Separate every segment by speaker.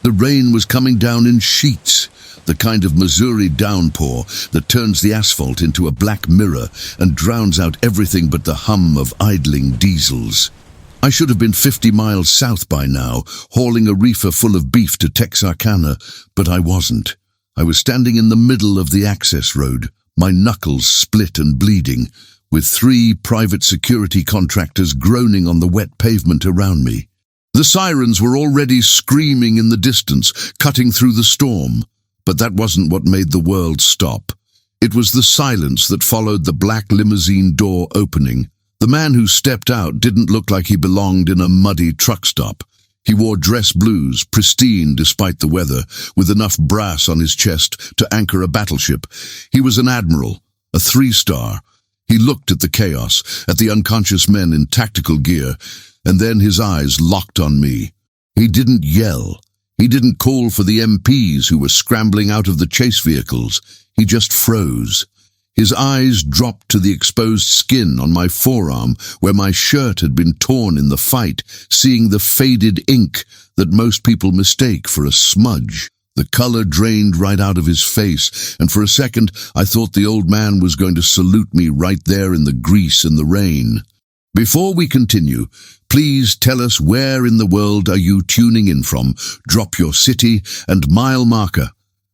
Speaker 1: The rain was coming down in sheets, the kind of Missouri downpour that turns the asphalt into a black mirror and drowns out everything but the hum of idling diesels. I should have been 50 miles south by now, hauling a reefer full of beef to Texarkana, but I wasn't. I was standing in the middle of the access road, my knuckles split and bleeding, with 3 private security contractors groaning on the wet pavement around me. The sirens were already screaming in the distance, cutting through the storm. But that wasn't what made the world stop. It was the silence that followed the black limousine door opening. The man who stepped out didn't look like he belonged in a muddy truck stop. He wore dress blues, pristine despite the weather, with enough brass on his chest to anchor a battleship. He was an admiral, a 3-star. He looked at the chaos, at the unconscious men in tactical gear, and then his eyes locked on me. He didn't yell. He didn't call for the MPs who were scrambling out of the chase vehicles. He just froze. His eyes dropped to the exposed skin on my forearm where my shirt had been torn in the fight, seeing the faded ink that most people mistake for a smudge. The color drained right out of his face, and for a second I thought the old man was going to salute me right there in the grease and the rain. Before we continue, please tell us where in the world are you tuning in from. Drop your city and mile marker.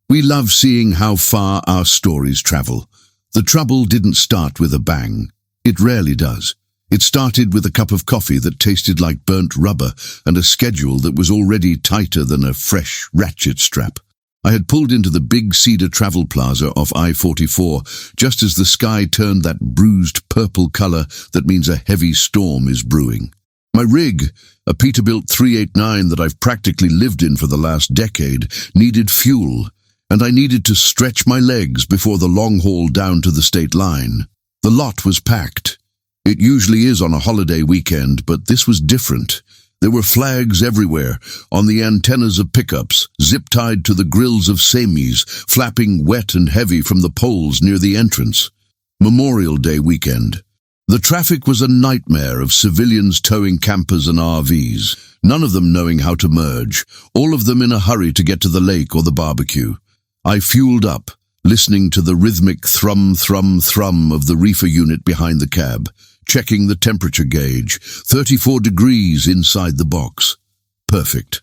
Speaker 1: We love seeing how far our stories travel. The trouble didn't start with a bang. It rarely does. It started with a cup of coffee that tasted like burnt rubber and a schedule that was already tighter than a fresh ratchet strap. I had pulled into the big cedar travel plaza off I-44 just as the sky turned that bruised purple color that means a heavy storm is brewing. My rig, a Peterbilt 389 that I've practically lived in for the last decade, needed fuel, and I needed to stretch my legs before the long haul down to the state line. The lot was packed. It usually is on a holiday weekend, but this was different. There were flags everywhere, on the antennas of pickups, zip-tied to the grills of semis, flapping wet and heavy from the poles near the entrance. Memorial Day weekend. The traffic was a nightmare of civilians towing campers and RVs, none of them knowing how to merge, all of them in a hurry to get to the lake or the barbecue. I fueled up, listening to the rhythmic thrum, thrum, thrum of the reefer unit behind the cab, checking the temperature gauge, 34 degrees inside the box. Perfect.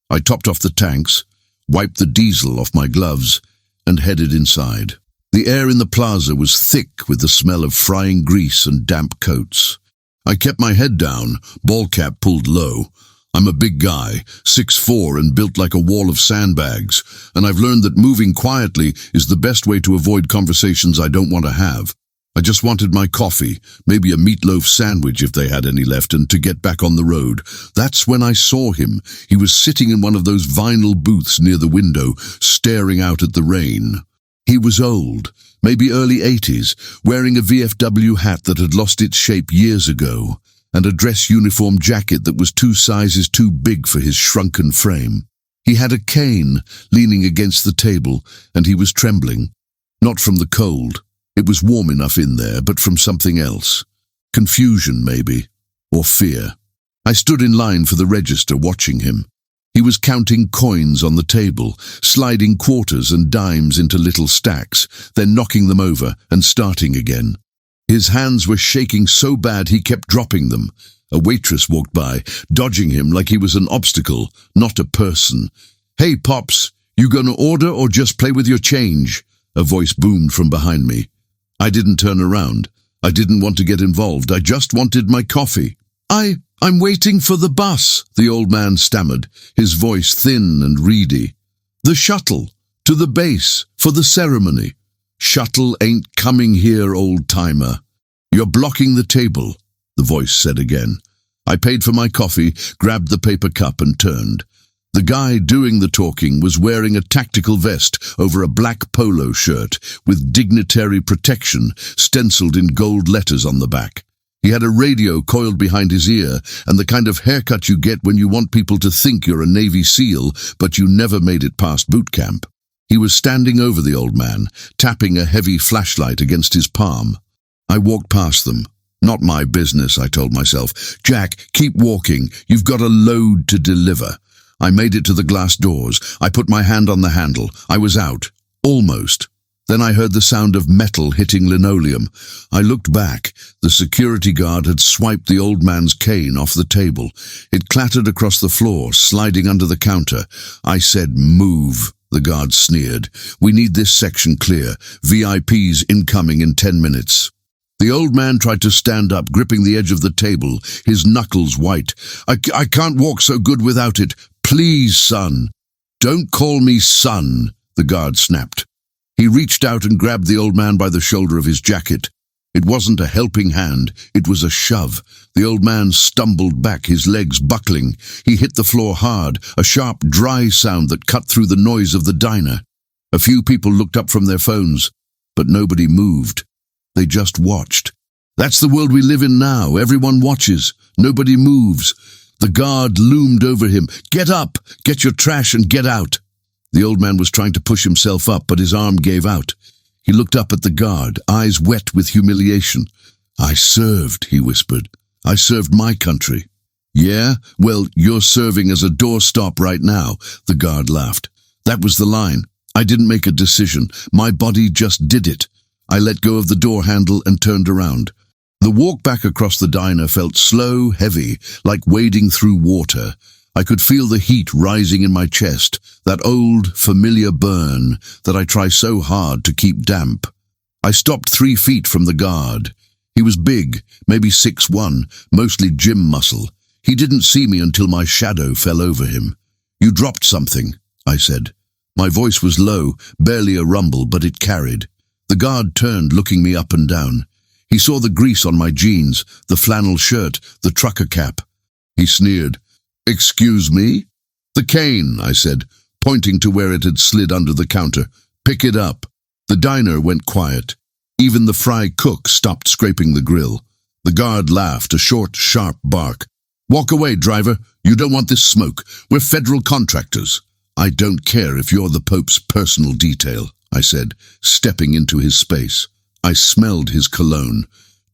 Speaker 1: I topped off the tanks, wiped the diesel off my gloves, and headed inside. The air in the plaza was thick with the smell of frying grease and damp coats. I kept my head down, ball cap pulled low. I'm a big guy, 6'4" and built like a wall of sandbags, and I've learned that moving quietly is the best way to avoid conversations I don't want to have. I just wanted my coffee, maybe a meatloaf sandwich if they had any left, and to get back on the road. That's when I saw him. He was sitting in one of those vinyl booths near the window, staring out at the rain. He was old, maybe early 80s, wearing a VFW hat that had lost its shape years ago, and a dress uniform jacket that was 2 sizes too big for his shrunken frame. He had a cane leaning against the table, and he was trembling. Not from the cold. It was warm enough in there, but from something else. Confusion, maybe, or fear. I stood in line for the register watching him. He was counting coins on the table, sliding quarters and dimes into little stacks, then knocking them over and starting again. His hands were shaking so bad he kept dropping them. A waitress walked by, dodging him like he was an obstacle, not a person. "Hey, Pops, you gonna order or just play with your change?" A voice boomed from behind me. I didn't turn around. I didn't want to get involved. I just wanted my coffee. I'm waiting for the bus," the old man stammered, his voice thin and reedy. "The shuttle, to the base, for the ceremony." "Shuttle ain't coming here, old-timer." "You're blocking the table," the voice said again. I paid for my coffee, grabbed the paper cup and turned. The guy doing the talking was wearing a tactical vest over a black polo shirt with dignitary protection stenciled in gold letters on the back. He had a radio coiled behind his ear and the kind of haircut you get when you want people to think you're a Navy SEAL, but you never made it past boot camp. He was standing over the old man, tapping a heavy flashlight against his palm. I walked past them. Not my business, I told myself. "Jack, keep walking. You've got a load to deliver." I made it to the glass doors. I put my hand on the handle. I was out. Almost. Then I heard the sound of metal hitting linoleum. I looked back. The security guard had swiped the old man's cane off the table. It clattered across the floor, sliding under the counter. I said, "Move." The guard sneered. "We need this section clear. VIPs incoming in 10 minutes. The old man tried to stand up, gripping the edge of the table, his knuckles white. I can't walk so good without it. Please, son." "Don't call me son," the guard snapped. He reached out and grabbed the old man by the shoulder of his jacket. It wasn't a helping hand, it was a shove. The old man stumbled back, his legs buckling. He hit the floor hard, a sharp, dry sound that cut through the noise of the diner. A few people looked up from their phones, but nobody moved. They just watched. That's the world we live in now. Everyone watches. Nobody moves. The guard loomed over him. "Get up! Get your trash and get out!" The old man was trying to push himself up, but his arm gave out. He looked up at the guard, eyes wet with humiliation. "I served," he whispered. "I served my country." "Yeah? Well, you're serving as a doorstop right now," the guard laughed. That was the line. I didn't make a decision. My body just did it. I let go of the door handle and turned around. The walk back across the diner felt slow, heavy, like wading through water. I could feel the heat rising in my chest, that old, familiar burn that I try so hard to keep damp. I stopped 3 feet from the guard. He was big, maybe 6'1", mostly gym muscle. He didn't see me until my shadow fell over him. "You dropped something," I said. My voice was low, barely a rumble, but it carried. The guard turned, looking me up and down. He saw the grease on my jeans, the flannel shirt, the trucker cap. He sneered. "Excuse me?" "The cane," I said, pointing to where it had slid under the counter. "Pick it up." The diner went quiet. Even the fry cook stopped scraping the grill. The guard laughed, a short, sharp bark. "Walk away, driver. You don't want this smoke. We're federal contractors." "I don't care if you're the Pope's personal detail," I said, stepping into his space. I smelled his cologne,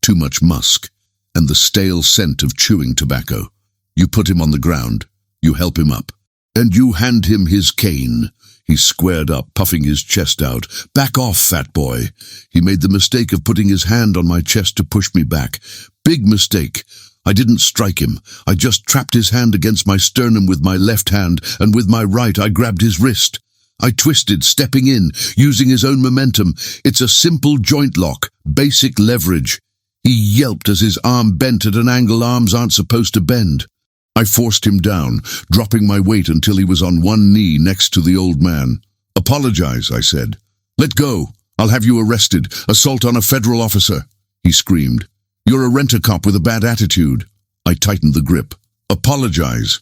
Speaker 1: too much musk, and the stale scent of chewing tobacco. "You put him on the ground. You help him up. And you hand him his cane." He squared up, puffing his chest out. "Back off, fat boy." He made the mistake of putting his hand on my chest to push me back. Big mistake. I didn't strike him. I just trapped his hand against my sternum with my left hand, and with my right I grabbed his wrist. I twisted, stepping in, using his own momentum. It's a simple joint lock, basic leverage. He yelped as his arm bent at an angle arms aren't supposed to bend. I forced him down, dropping my weight until he was on one knee next to the old man. "Apologize," I said. "Let go. I'll have you arrested. Assault on a federal officer," he screamed. "You're a rent-a-cop with a bad attitude." I tightened the grip. "Apologize."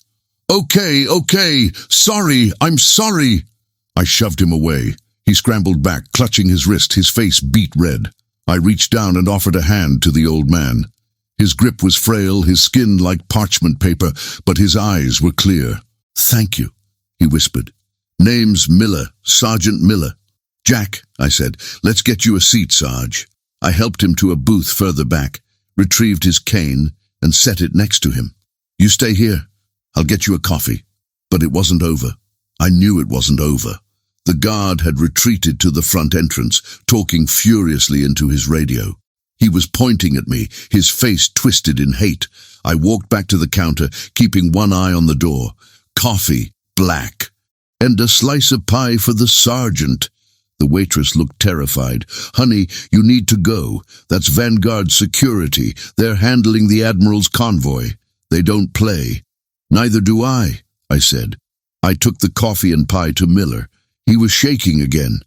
Speaker 1: Okay. Sorry, I'm sorry." I shoved him away. He scrambled back, clutching his wrist, his face beet red. I reached down and offered a hand to the old man. His grip was frail, his skin like parchment paper, but his eyes were clear. "Thank you," he whispered. "Name's Miller, Sergeant Miller." "Jack," I said, "let's get you a seat, Sarge." I helped him to a booth further back, retrieved his cane, and set it next to him. "You stay here. I'll get you a coffee." But it wasn't over. I knew it wasn't over. The guard had retreated to the front entrance, talking furiously into his radio. He was pointing at me, his face twisted in hate. I walked back to the counter, keeping one eye on the door. "Coffee, black. And a slice of pie for the sergeant." The waitress looked terrified. "Honey, you need to go. That's Vanguard security. They're handling the Admiral's convoy. They don't play." "Neither do I," I said. I took the coffee and pie to Miller. He was shaking again.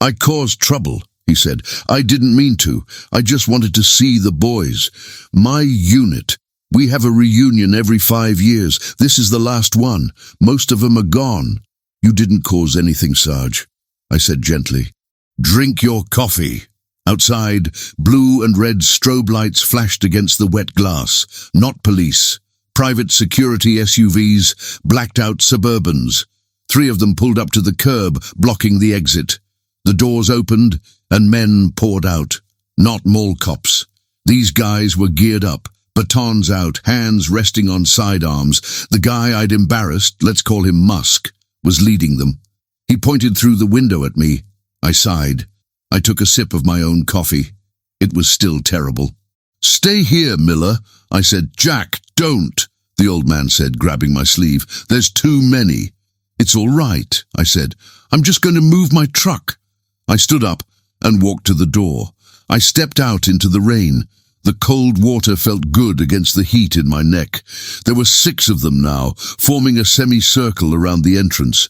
Speaker 1: "I caused trouble," he said. "I didn't mean to. I just wanted to see the boys. My unit. We have a reunion every 5 years. This is the last one. Most of them are gone." "You didn't cause anything, Sarge," I said gently. "Drink your coffee." Outside, blue and red strobe lights flashed against the wet glass. Not police. Private security SUVs, blacked-out Suburbans. 3 of them pulled up to the curb, blocking the exit. The doors opened, and men poured out. Not mall cops. These guys were geared up, Batons out, hands resting on sidearms. The guy I'd embarrassed, let's call him Musk, was leading them. He pointed through the window at me. I sighed. I took a sip of my own coffee. It was still terrible. "Stay here, Miller," I said. "Jack, don't," the old man said, grabbing my sleeve. "There's too many." "It's all right," I said. "I'm just going to move my truck." I stood up and walked to the door. I stepped out into the rain. The cold water felt good against the heat in my neck. There were 6 of them now, forming a semicircle around the entrance.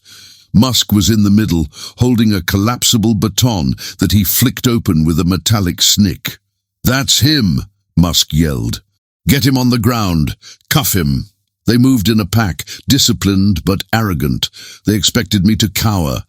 Speaker 1: Musk was in the middle, holding a collapsible baton that he flicked open with a metallic snick. "That's him," Musk yelled. "Get him on the ground. Cuff him." They moved in a pack, disciplined but arrogant. They expected me to cower.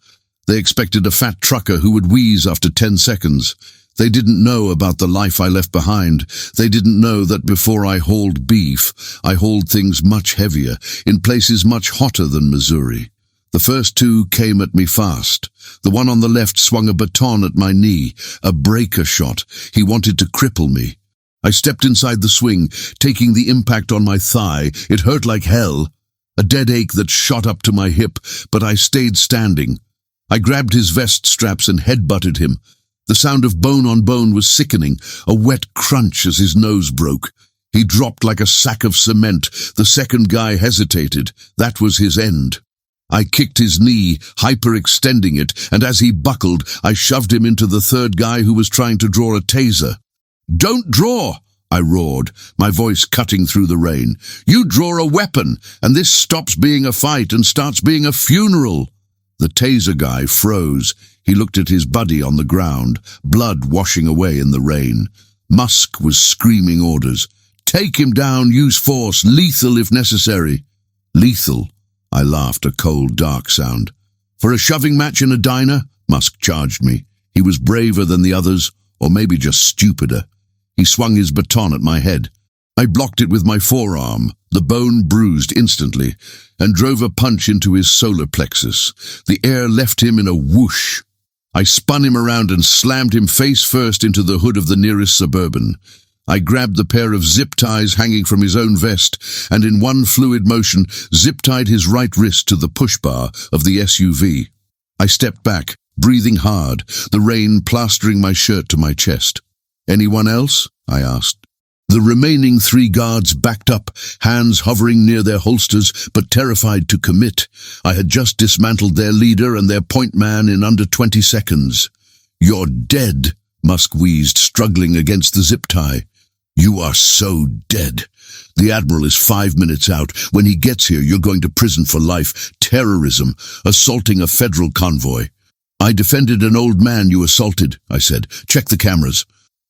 Speaker 1: They expected a fat trucker who would wheeze after 10 seconds. They didn't know about the life I left behind. They didn't know that before I hauled beef, I hauled things much heavier, in places much hotter than Missouri. The first 2 came at me fast. The one on the left swung a baton at my knee, a breaker shot. He wanted to cripple me. I stepped inside the swing, taking the impact on my thigh. It hurt like hell. A dead ache that shot up to my hip, but I stayed standing. I grabbed his vest straps and headbutted him. The sound of bone on bone was sickening, a wet crunch as his nose broke. He dropped like a sack of cement. The second guy hesitated. That was his end. I kicked his knee, hyperextending it, and as he buckled, I shoved him into the third guy who was trying to draw a taser. "Don't draw!" I roared, my voice cutting through the rain. "You draw a weapon, and this stops being a fight and starts being a funeral." The taser guy froze. He looked at his buddy on the ground, blood washing away in the rain. Musk was screaming orders. "Take him down, use force, lethal if necessary." "Lethal?" I laughed, a cold, dark sound. "For a shoving match in a diner?" Musk charged me. He was braver than the others, or maybe just stupider. He swung his baton at my head. I blocked it with my forearm. The bone bruised instantly, and drove a punch into his solar plexus. The air left him in a whoosh. I spun him around and slammed him face first into the hood of the nearest Suburban. I grabbed the pair of zip ties hanging from his own vest, and in one fluid motion zip-tied his right wrist to the push bar of the SUV. I stepped back, breathing hard, the rain plastering my shirt to my chest. "Anyone else?" I asked. The remaining 3 guards backed up, hands hovering near their holsters, but terrified to commit. I had just dismantled their leader and their point man in under 20 seconds. "You're dead," Musk wheezed, struggling against the zip tie. "You are so dead. The Admiral is 5 minutes out. When he gets here, you're going to prison for life. Terrorism, assaulting a federal convoy." "I defended an old man you assaulted," I said. "Check the cameras."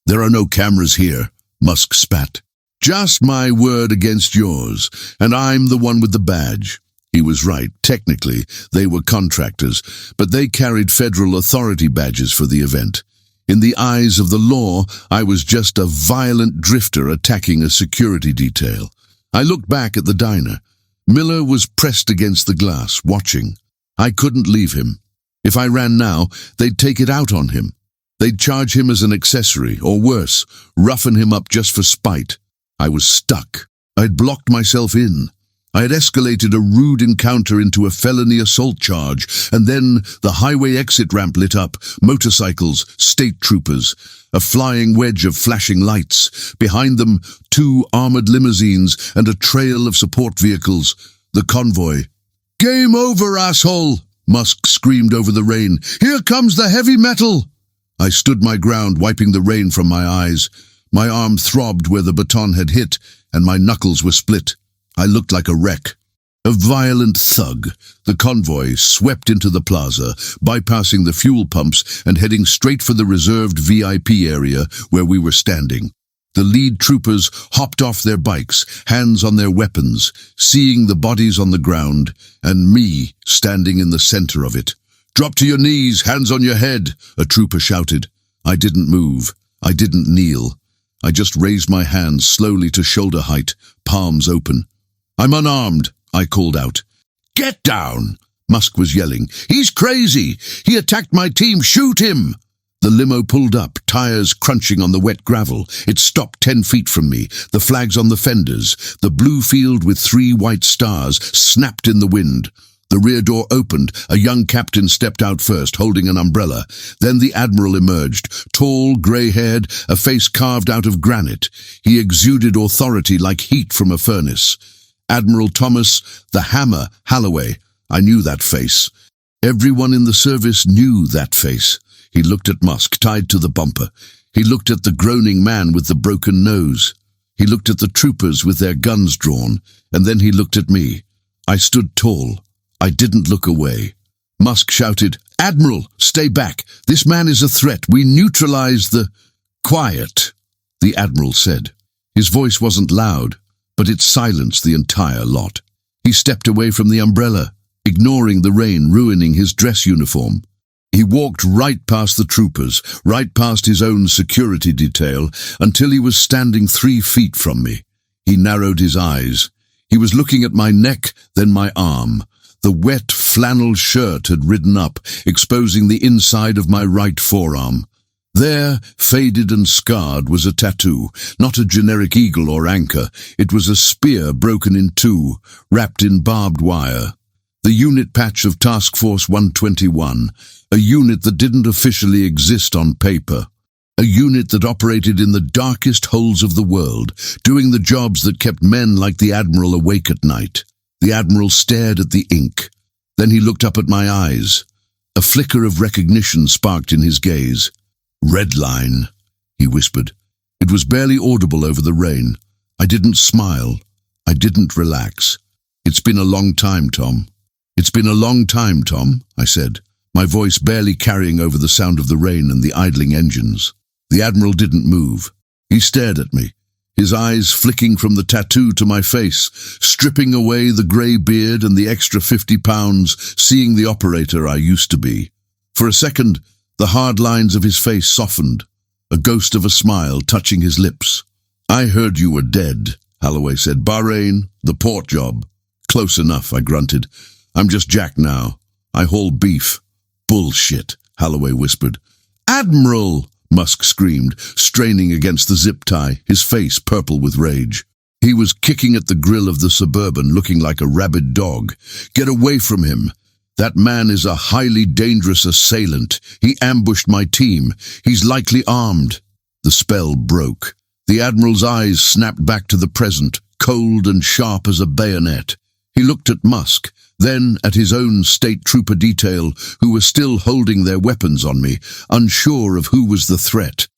Speaker 1: "There are no cameras here," Musk spat. "Just my word against yours, and I'm the one with the badge." He was right. Technically, they were contractors, but they carried federal authority badges for the event. In the eyes of the law, I was just a violent drifter attacking a security detail. I looked back at the diner. Miller was pressed against the glass, watching. I couldn't leave him. If I ran now, they'd take it out on him. They'd charge him as an accessory, or worse, roughen him up just for spite. I was stuck. I'd blocked myself in. I had escalated a rude encounter into a felony assault charge, and then the highway exit ramp lit up, motorcycles, state troopers, a flying wedge of flashing lights. Behind them, 2 armored limousines and a trail of support vehicles. The convoy. "Game over, asshole!" Musk screamed over the rain. "Here comes the heavy metal!" I stood my ground, wiping the rain from my eyes. My arm throbbed where the baton had hit, and my knuckles were split. I looked like a wreck. A violent thug. The convoy swept into the plaza, bypassing the fuel pumps and heading straight for the reserved VIP area where we were standing. The lead troopers hopped off their bikes, hands on their weapons, seeing the bodies on the ground, and me standing in the center of it. "Drop to your knees, hands on your head," a trooper shouted. I didn't move. I didn't kneel. I just raised my hands slowly to shoulder height, palms open. "I'm unarmed," I called out. "Get down!" Musk was yelling. "He's crazy! He attacked my team! Shoot him!" The The limo pulled up, tires crunching on the wet gravel. It stopped 10 feet from me, the flags on the fenders. The blue field with 3 white stars snapped in the wind. The rear door opened. A young captain stepped out first, holding an umbrella. Then the Admiral emerged, tall, grey-haired, a face carved out of granite. He exuded authority like heat from a furnace. Admiral Thomas, the Hammer, Holloway. I knew that face. Everyone in the service knew that face. He looked at Musk, tied to the bumper. He looked at the groaning man with the broken nose. He looked at the troopers with their guns drawn, and then he looked at me. I stood tall. I didn't look away. Musk shouted, "Admiral, stay back. This man is a threat. We neutralize the—" "Quiet," the Admiral said. His voice wasn't loud, but it silenced the entire lot. He stepped away from the umbrella, ignoring the rain ruining his dress uniform. He walked right past the troopers, right past his own security detail, until he was standing 3 feet from me. He narrowed his eyes. He was looking at my neck, then my arm. The wet flannel shirt had ridden up, exposing the inside of my right forearm. There, faded and scarred, was a tattoo, not a generic eagle or anchor. It was a spear broken in 2, wrapped in barbed wire. The unit patch of Task Force 121, a unit that didn't officially exist on paper. A unit that operated in the darkest holes of the world, doing the jobs that kept men like the Admiral awake at night. The Admiral stared at the ink. Then he looked up at my eyes. A flicker of recognition sparked in his gaze. "Red line," he whispered. It was barely audible over the rain. I didn't smile. I didn't relax. "It's been a long time, Tom." "It's been a long time, Tom," I said, my voice barely carrying over the sound of the rain and the idling engines. The Admiral didn't move. He stared at me, his eyes flicking from the tattoo to my face, stripping away the grey beard and the extra 50 pounds, seeing the operator I used to be. For a second, the hard lines of his face softened, a ghost of a smile touching his lips. "I heard you were dead," Holloway said. "Bahrain, the port job." "Close enough," I grunted. "I'm just Jack now. I haul beef." "Bullshit," Holloway whispered. "Admiral!" Musk screamed, straining against the zip tie, his face purple with rage. He was kicking at the grill of the Suburban, looking like a rabid dog. "Get away from him. That man is a highly dangerous assailant. He ambushed my team. He's likely armed." The spell broke. The Admiral's eyes snapped back to the present, cold and sharp as a bayonet. He looked at Musk, then at his own state trooper detail, who were still holding their weapons on me, unsure of who was the threat.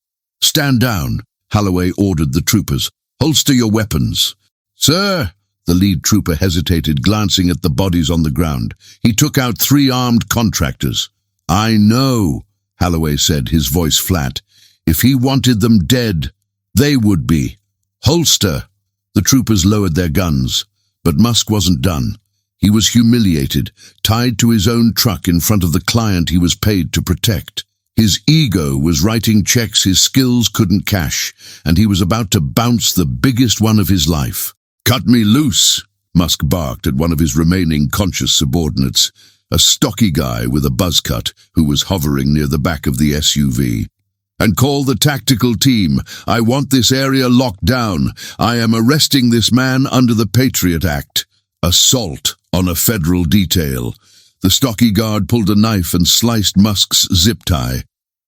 Speaker 1: "Stand down," Holloway ordered the troopers. "Holster your weapons." "Sir," the lead trooper hesitated, glancing at the bodies on the ground. "He took out 3 armed contractors." "I know," Holloway said, his voice flat. "If he wanted them dead, they would be. Holster." The troopers lowered their guns, but Musk wasn't done. He was humiliated, tied to his own truck in front of the client he was paid to protect. His ego was writing checks his skills couldn't cash, and he was about to bounce the biggest one of his life. "Cut me loose," Musk barked at one of his remaining conscious subordinates, a stocky guy with a buzz cut who was hovering near the back of the SUV. "And call the tactical team. I want this area locked down. I am arresting this man under the Patriot Act. Assault on a federal detail." The stocky guard pulled a knife and sliced Musk's zip tie.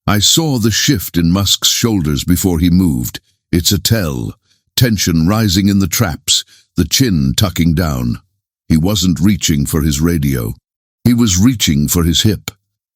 Speaker 1: I saw the shift in Musk's shoulders before he moved. It's a tell. Tension rising in the traps, the chin tucking down. He wasn't reaching for his radio. He was reaching for his hip.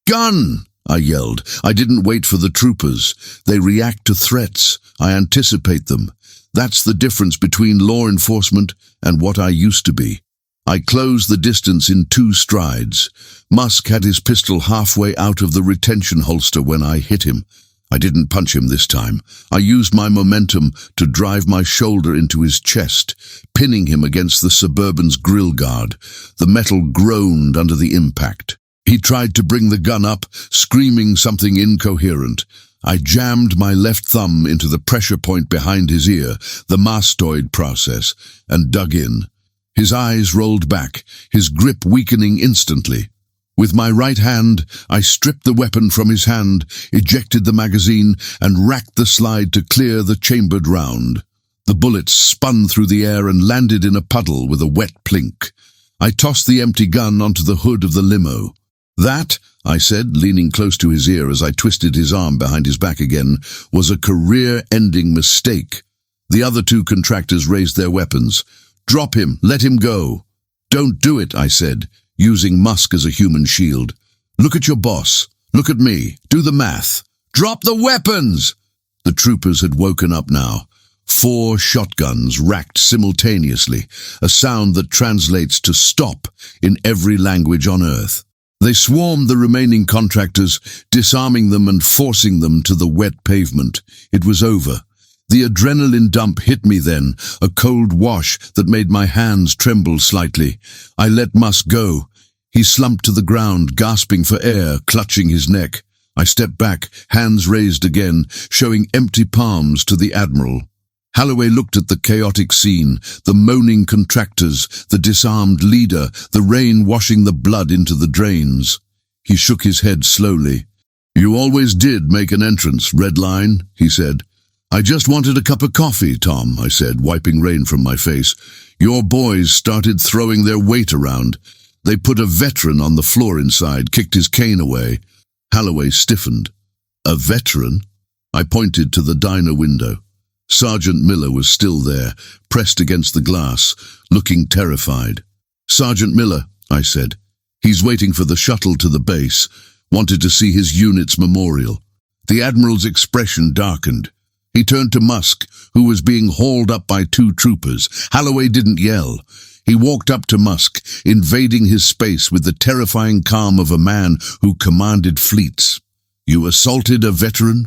Speaker 1: "Gun!" I yelled. I didn't wait for the troopers. They react to threats. I anticipate them. That's the difference between law enforcement and what I used to be. I closed the distance in 2 strides. Musk had his pistol halfway out of the retention holster when I hit him. I didn't punch him this time. I used my momentum to drive my shoulder into his chest, pinning him against the Suburban's grill guard. The metal groaned under the impact. He tried to bring the gun up, screaming something incoherent. I jammed my left thumb into the pressure point behind his ear, the mastoid process, and dug in. His eyes rolled back, his grip weakening instantly. With my right hand, I stripped the weapon from his hand, ejected the magazine, and racked the slide to clear the chambered round. The bullets spun through the air and landed in a puddle with a wet plink. I tossed the empty gun onto the hood of the limo. "That," I said, leaning close to his ear as I twisted his arm behind his back again, "was a career-ending mistake." The other two contractors raised their weapons. "Drop him, let him go." "Don't do it," I said, using Musk as a human shield. "Look at your boss. Look at me. Do the math. Drop the weapons!" The troopers had woken up now. 4 shotguns racked simultaneously, a sound that translates to stop in every language on Earth. They swarmed the remaining contractors, disarming them and forcing them to the wet pavement. It was over. The adrenaline dump hit me then, a cold wash that made my hands tremble slightly. I let Musk go. He slumped to the ground, gasping for air, clutching his neck. I stepped back, hands raised again, showing empty palms to the Admiral. Holloway looked at the chaotic scene, the moaning contractors, the disarmed leader, the rain washing the blood into the drains. He shook his head slowly. "You always did make an entrance, Red Line," he said. "I just wanted a cup of coffee, Tom," I said, wiping rain from my face. "Your boys started throwing their weight around. They put a veteran on the floor inside, kicked his cane away." Holloway stiffened. "A veteran?" I pointed to the diner window. Sergeant Miller was still there, pressed against the glass, looking terrified. "Sergeant Miller," I said. "He's waiting for the shuttle to the base. Wanted to see his unit's memorial." The Admiral's expression darkened. He turned to Musk, who was being hauled up by 2 troopers. Holloway didn't yell. He walked up to Musk, invading his space with the terrifying calm of a man who commanded fleets. "You assaulted a veteran?"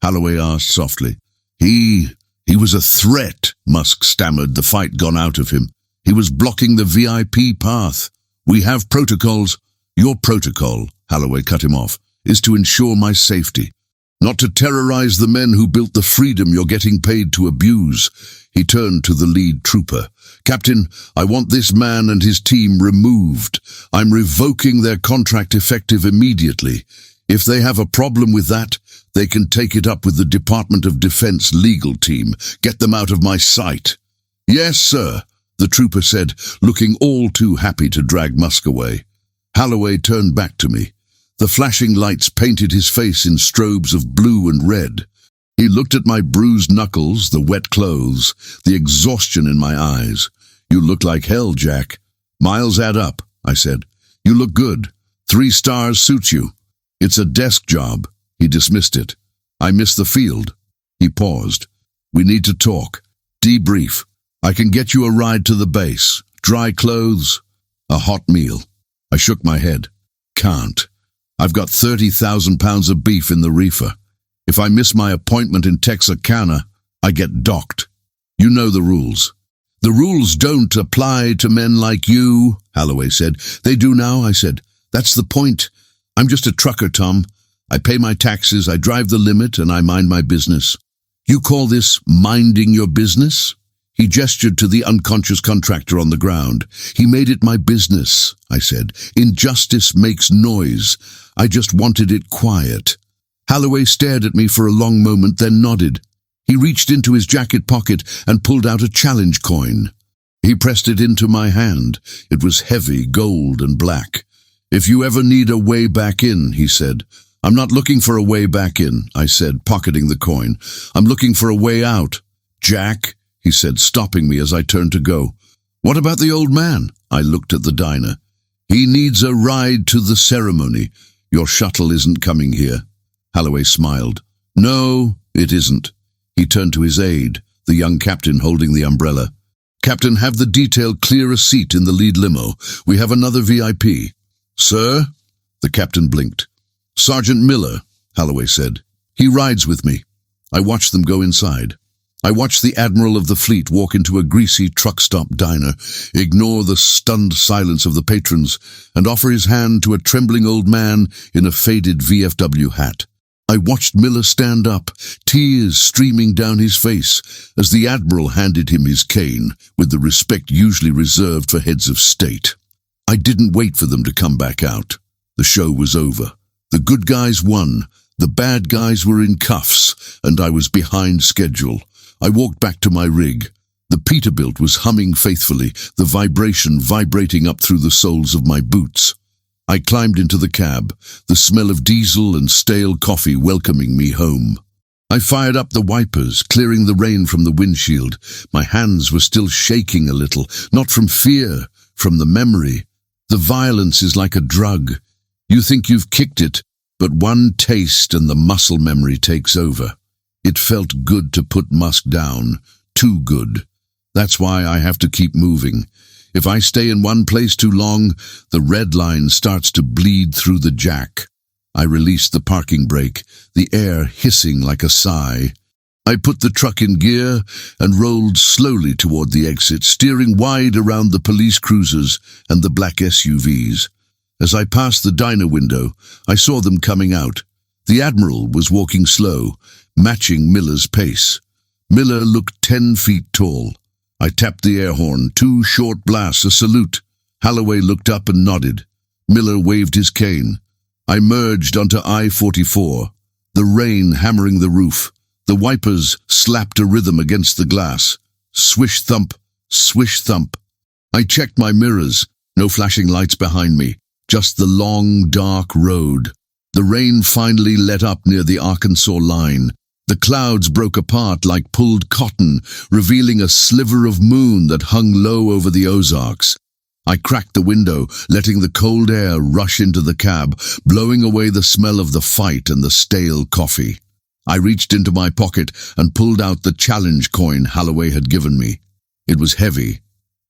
Speaker 1: Holloway asked softly. He was a threat," Musk stammered, the fight gone out of him. "He was blocking the VIP path. We have protocols." "Your protocol," Holloway cut him off, "is to ensure my safety, not to terrorize the men who built the freedom you're getting paid to abuse." He turned to the lead trooper. "Captain, I want this man and his team removed. I'm revoking their contract effective immediately. If they have a problem with that, they can take it up with the Department of Defense legal team. Get them out of my sight." "Yes, sir," the trooper said, looking all too happy to drag Musk away. Holloway turned back to me. The flashing lights painted his face in strobes of blue and red. He looked at my bruised knuckles, the wet clothes, the exhaustion in my eyes. "You look like hell, Jack." "Miles add up," I said. "You look good. 3 stars suits you." "It's a desk job." He dismissed it. "I miss the field." He paused. "We need to talk. Debrief. I can get you a ride to the base. Dry clothes. A hot meal." I shook my head. "Can't. I've got 30,000 pounds of beef in the reefer. If I miss my appointment in Texarkana, I get docked. You know the rules." "The rules don't apply to men like you," Holloway said. "They do now," I said. "That's the point. I'm just a trucker, Tom. I pay my taxes, I drive the limit, and I mind my business." "You call this minding your business?" He gestured to the unconscious contractor on the ground. "He made it my business," I said. "Injustice makes noise. I just wanted it quiet." Holloway stared at me for a long moment, then nodded. He reached into his jacket pocket and pulled out a challenge coin. He pressed it into my hand. It was heavy, gold and black. "If you ever need a way back in," he said. "I'm not looking for a way back in," I said, pocketing the coin. "I'm looking for a way out." "Jack," he said, stopping me as I turned to go. "What about the old man?" I looked at the diner. "He needs a ride to the ceremony. Your shuttle isn't coming here." Holloway smiled. "No, it isn't." He turned to his aide, the young captain holding the umbrella. "Captain, have the detail clear a seat in the lead limo. We have another VIP." "Sir?" The captain blinked. "Sergeant Miller," Holloway said. "He rides with me." I watched them go inside. I watched the Admiral of the fleet walk into a greasy truck-stop diner, ignore the stunned silence of the patrons, and offer his hand to a trembling old man in a faded VFW hat. I watched Miller stand up, tears streaming down his face, as the Admiral handed him his cane, with the respect usually reserved for heads of state. I didn't wait for them to come back out. The show was over. The good guys won. The bad guys were in cuffs, and I was behind schedule. I walked back to my rig. The Peterbilt was humming faithfully, the vibration vibrating up through the soles of my boots. I climbed into the cab, the smell of diesel and stale coffee welcoming me home. I fired up the wipers, clearing the rain from the windshield. My hands were still shaking a little, not from fear, from the memory. The violence is like a drug. You think you've kicked it, but one taste and the muscle memory takes over. It felt good to put Musk down, too good. That's why I have to keep moving. If I stay in one place too long, the red line starts to bleed through the jack. I released the parking brake, the air hissing like a sigh. I put the truck in gear and rolled slowly toward the exit, steering wide around the police cruisers and the black SUVs. As I passed the diner window, I saw them coming out. The Admiral was walking slow, matching Miller's pace. Miller looked 10 feet tall. I tapped the air horn, 2 short blasts, a salute. Holloway looked up and nodded. Miller waved his cane. I merged onto I-44, the rain hammering the roof. The wipers slapped a rhythm against the glass. Swish thump, swish thump. I checked my mirrors, no flashing lights behind me, just the long, dark road. The rain finally let up near the Arkansas line. The clouds broke apart like pulled cotton, revealing a sliver of moon that hung low over the Ozarks. I cracked the window, letting the cold air rush into the cab, blowing away the smell of the fight and the stale coffee. I reached into my pocket and pulled out the challenge coin Holloway had given me. It was heavy,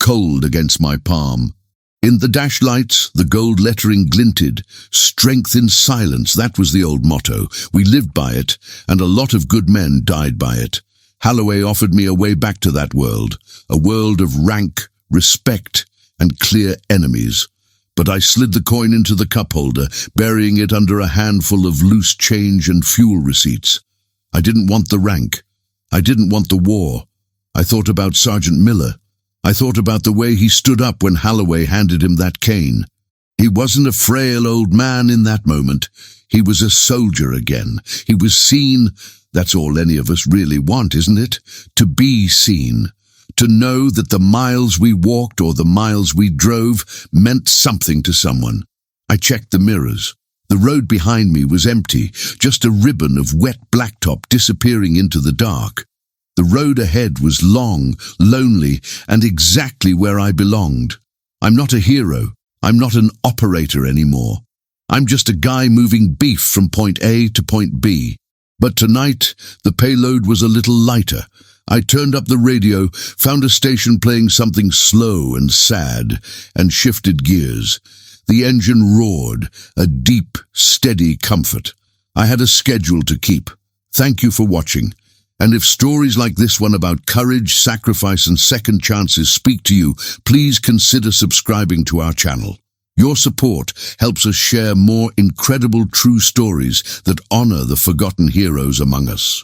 Speaker 1: cold against my palm. In the dash lights, the gold lettering glinted. Strength in silence, that was the old motto. We lived by it, and a lot of good men died by it. Holloway offered me a way back to that world, a world of rank, respect, and clear enemies. But I slid the coin into the cup holder, burying it under a handful of loose change and fuel receipts. I didn't want the rank. I didn't want the war. I thought about Sergeant Miller. I thought about the way he stood up when Holloway handed him that cane. He wasn't a frail old man in that moment. He was a soldier again. He was seen. That's all any of us really want, isn't it? To be seen. To know that the miles we walked or the miles we drove meant something to someone. I checked the mirrors. The road behind me was empty, just a ribbon of wet blacktop disappearing into the dark. The road ahead was long, lonely, and exactly where I belonged. I'm not a hero. I'm not an operator anymore. I'm just a guy moving beef from point A to point B. But tonight, the payload was a little lighter. I turned up the radio, found a station playing something slow and sad, and shifted gears. The engine roared, a deep, steady comfort. I had a schedule to keep. Thank you for watching. And if stories like this one about courage, sacrifice, and second chances speak to you, please consider subscribing to our channel. Your support helps us share more incredible true stories that honor the forgotten heroes among us.